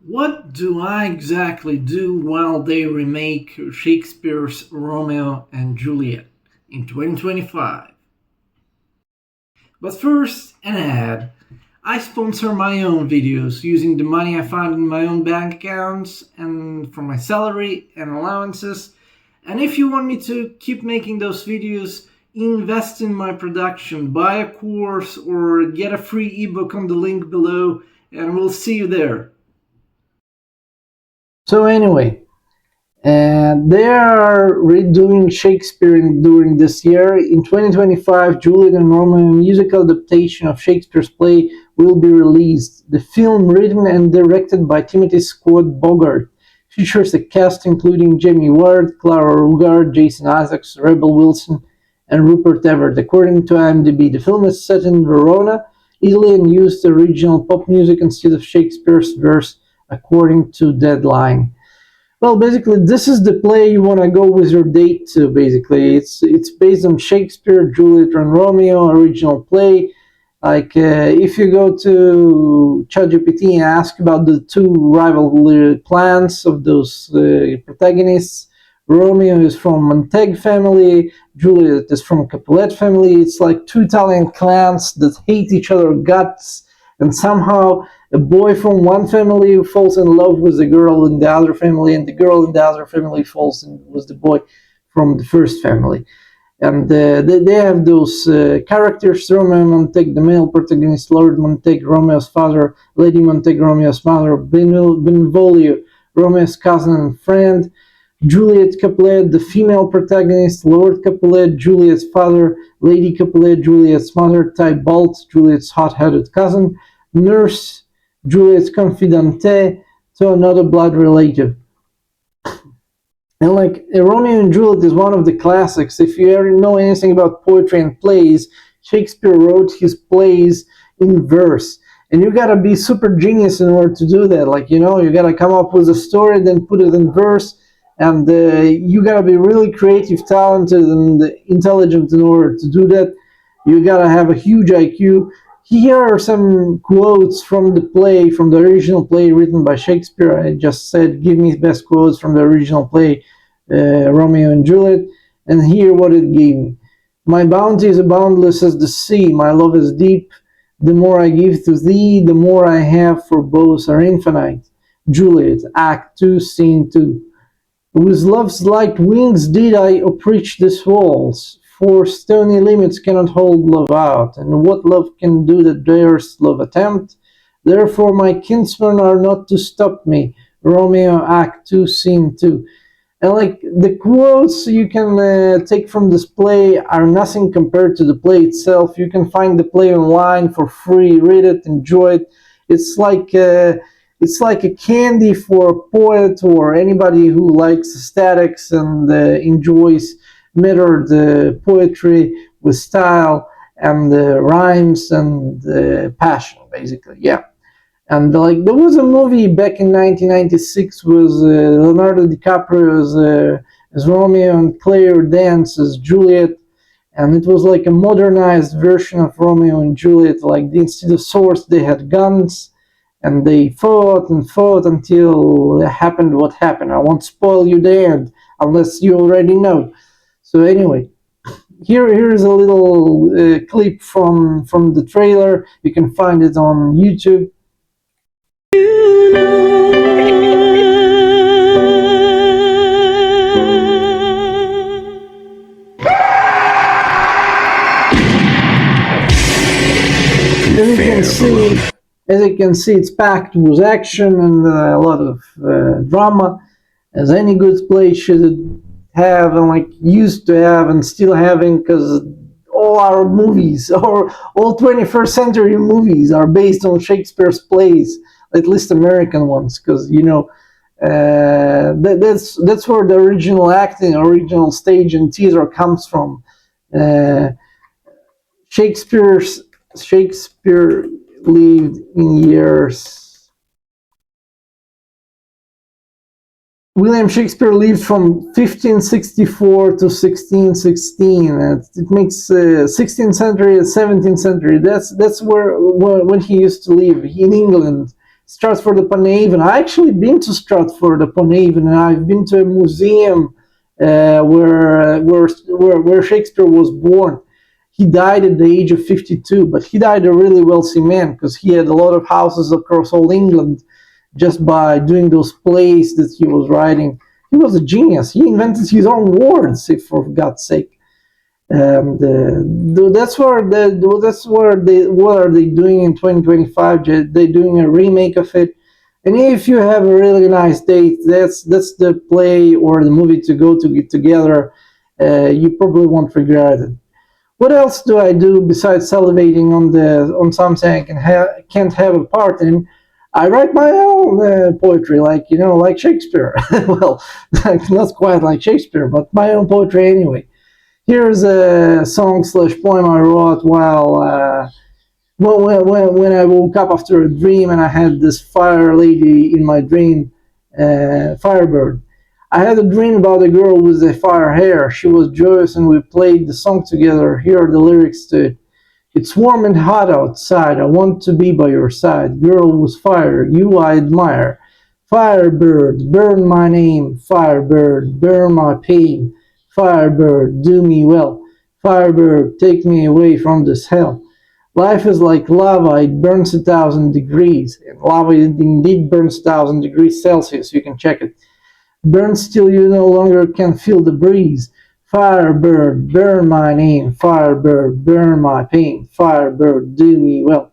What do I exactly do while they remake Shakespeare's Romeo and Juliet in 2025? But first, an ad. I sponsor my own videos using the money I find in my own bank accounts and from my salary and allowances. And if you want me to keep making those videos, invest in my production, buy a course, or get a free ebook on the link below, and we'll see you there. So anyway, they are redoing Shakespeare during this year. In 2025, Juliet and Romeo, a musical adaptation of Shakespeare's play, will be released. The film, written and directed by Timothy Scott Bogart, features a cast including Jamie Ward, Clara Rugard, Jason Isaacs, Rebel Wilson, and Rupert Everett. According to IMDb, the film is set in Verona, Italy, and used original pop music instead of Shakespeare's verse, according to Deadline. Well, basically, this is the play you want to go with your date to. Basically, it's based on Shakespeare, Juliet and Romeo original play. Like if you go to ChatGPT and ask about the two rival clans of those protagonists, Romeo is from Montaigne family, Juliet is from Capulet family. It's like two Italian clans that hate each other guts, and somehow a boy from one family falls in love with the girl in the other family, and the girl in the other family falls in with the boy from the first family. And they have those characters: Romeo Montague, the male protagonist, Lord Montague, Romeo's father; Lady Montague, Romeo's mother; Benvolio, Romeo's cousin and friend; Juliet Capulet, the female protagonist, Lord Capulet, Juliet's father; Lady Capulet, Juliet's mother; Tybalt, Juliet's hot-headed cousin; Nurse, Juliet's confidante, to another blood relative. And like Romeo and Juliet is one of the classics. If you ever know anything about poetry and plays, Shakespeare wrote his plays in verse. And you gotta be super genius in order to do that. Like, you gotta come up with a story, then put it in verse. And you gotta be really creative, talented, and intelligent in order to do that. You gotta have a huge IQ. Here are some quotes from the play, from the original play written by Shakespeare. I just said, give me best quotes from the original play, Romeo and Juliet, and here what it gave me. My bounty is boundless as the sea, my love is deep. The more I give to thee, the more I have, for both are infinite. Juliet, Act 2, Scene 2. With love's light wings did I approach these walls, for stony limits cannot hold love out, and what love can do that dares love attempt? Therefore my kinsmen are not to stop me. Romeo, Act 2, Scene 2. And like the quotes you can take from this play are nothing compared to the play itself. You can find the play online for free, read it, enjoy it. It's like a candy for a poet or anybody who likes aesthetics and enjoys mettered poetry with style and rhymes and passion, basically. Yeah. And like there was a movie back in 1996 with Leonardo DiCaprio as Romeo and Claire Danes as Juliet, and it was like a modernized version of Romeo and Juliet. Like instead of swords, they had guns, and they fought and fought until it happened what happened. I won't spoil you the end unless you already know. So anyway, here's a little clip from the trailer. You can find it on YouTube. As you can see, it's packed with action and a lot of drama, as any good play should have, and like used to have and still having, because all our movies, or all 21st century movies, are based on Shakespeare's plays, at least American ones, because that's where the original acting, original stage and theater comes from. Shakespeare lived in years. William Shakespeare lived from 1564 to 1616. It makes 16th century and 17th century. That's where when he used to live in England. Stratford-upon-Avon. I actually been to Stratford-upon-Avon, and I've been to a museum where Shakespeare was born. He died at the age of 52, but he died a really wealthy man because he had a lot of houses across all England just by doing those plays that he was writing. He was a genius. He invented his own words, if for God's sake. And what are they doing in 2025? They're doing a remake of it. And if you have a really nice date, that's the play or the movie to go to get together. You probably won't regret it. What else do I do besides salivating on something can't have a part in? I write my own poetry, like Shakespeare. Well, not quite like Shakespeare, but my own poetry anyway. Here's a song/poem I wrote when I woke up after a dream and I had this fire lady in my dream, Firebird. I had a dream about a girl with a fire hair. She was joyous and we played the song together. Here are the lyrics to it. It's warm and hot outside. I want to be by your side. Girl with fire, you I admire. Firebird, burn my name. Firebird, burn my pain. Firebird, do me well. Firebird, take me away from this hell. Life is like lava, it burns 1,000 degrees. And lava indeed burns 1,000 degrees Celsius, you can check it. Burns till you no longer can feel the breeze. Firebird, burn my name. Firebird, burn my pain. Firebird, do me well.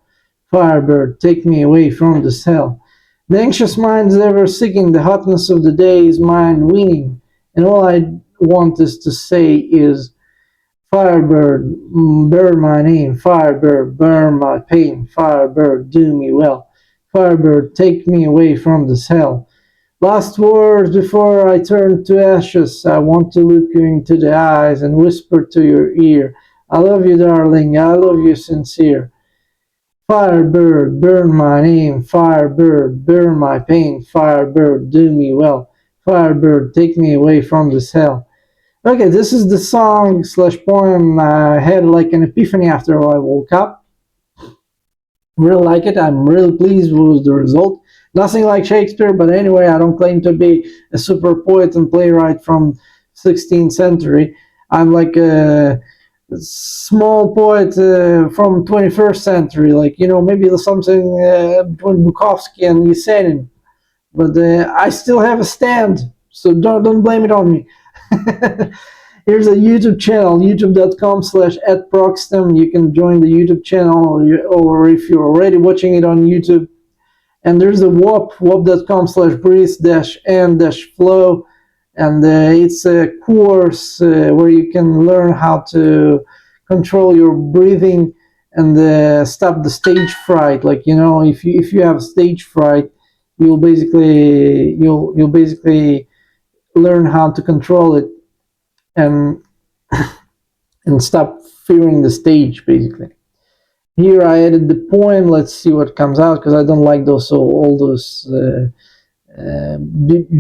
Firebird, take me away from this hell. The anxious mind is ever seeking, the hotness of the day is mind weaning, and all I want is to say is, Firebird, burn my name. Firebird, burn my pain. Firebird, do me well. Firebird, take me away from this hell. Last words before I turn to ashes. I want to look you into the eyes and whisper to your ear. I love you, darling. I love you sincere. Firebird, burn my name. Firebird, burn my pain. Firebird, do me well. Firebird, take me away from this hell. Okay, this is the song/poem I had like an epiphany after I woke up. Really like it. I'm really pleased with the result. Nothing like Shakespeare, but anyway, I don't claim to be a super poet and playwright from 16th century. I'm like a small poet from 21st century, like, maybe something between Bukowski and Yesenin. But I still have a stand, so don't blame it on me. Here's a YouTube channel, youtube.com/@Prockstem. You can join the YouTube channel, or if you're already watching it on YouTube. And there's a wop.com/breathe-and-flow. And it's a course where you can learn how to control your breathing and stop the stage fright. Like, if you have stage fright, you'll basically learn how to control it and stop fearing the stage, basically. Here I added the poem. Let's see what comes out, because I don't like all those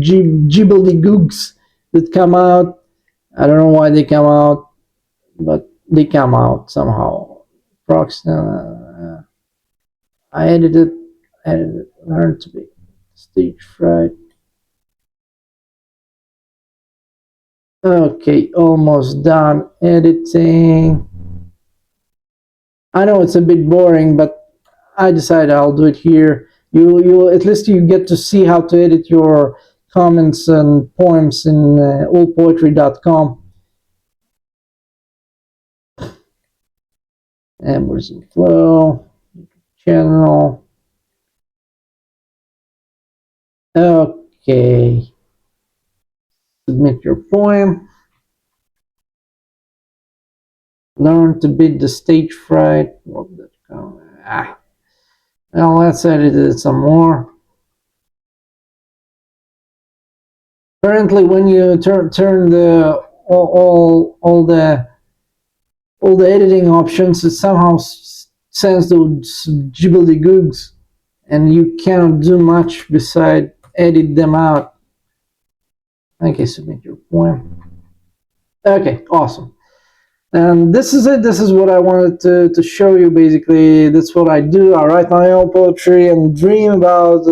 gibbledy-googs that come out. I don't know why they come out, but they come out somehow. Prockstem. I edited, learn to be stage fright. Okay, almost done editing. I know it's a bit boring, but I decided I'll do it here. You at least you get to see how to edit your comments and poems in allpoetry.com. Emerson Flow channel. Okay. Submit your poem. Learn to beat the stage fright. Well, let's edit it some more. Apparently, when you turn the all the editing options, it somehow sends those gibbledy-googs, and you cannot do much beside edit them out. Okay, submit your poem. Okay, awesome. And this is it. This is what I wanted to show you. Basically, that's what I do. I write my own poetry and dream about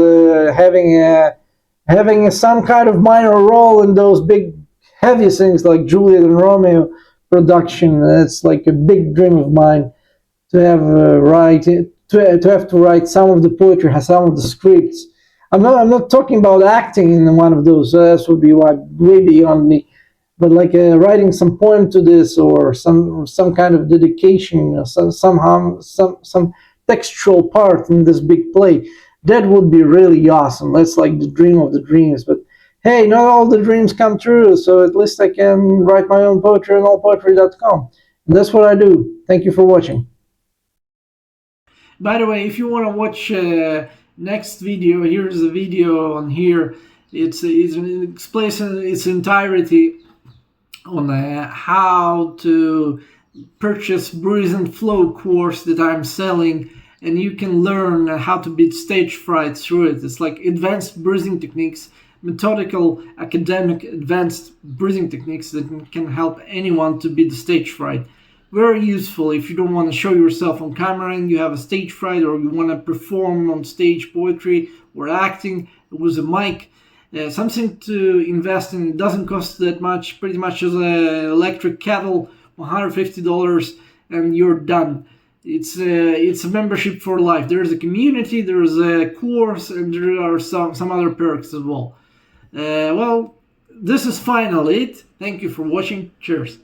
having some kind of minor role in those big, heavy things like Juliet and Romeo production. It's like a big dream of mine to have to have to write some of the poetry, some of the scripts. I'm not talking about acting in one of those. That would be way beyond me. But like writing some poem to this, or some kind of dedication, or some textual part in this big play, that would be really awesome. That's like the dream of the dreams. But hey, not all the dreams come true. So at least I can write my own poetry on allpoetry.com. And that's what I do. Thank you for watching. By the way, if you want to watch next video, here's the video on here. It explains in its entirety on how to purchase Breathe and Flow course that I'm selling, and you can learn how to beat stage fright through it. It's like advanced breathing techniques, methodical, academic, advanced breathing techniques that can help anyone to beat the stage fright. Very useful if you don't want to show yourself on camera and you have a stage fright, or you want to perform on stage poetry or acting with a mic. Something to invest in. It doesn't cost that much, pretty much as an electric kettle, $150, and you're done. It's a membership for life. There's a community, there's a course, and there are some other perks as well. Well, this is finally it. Thank you for watching. Cheers.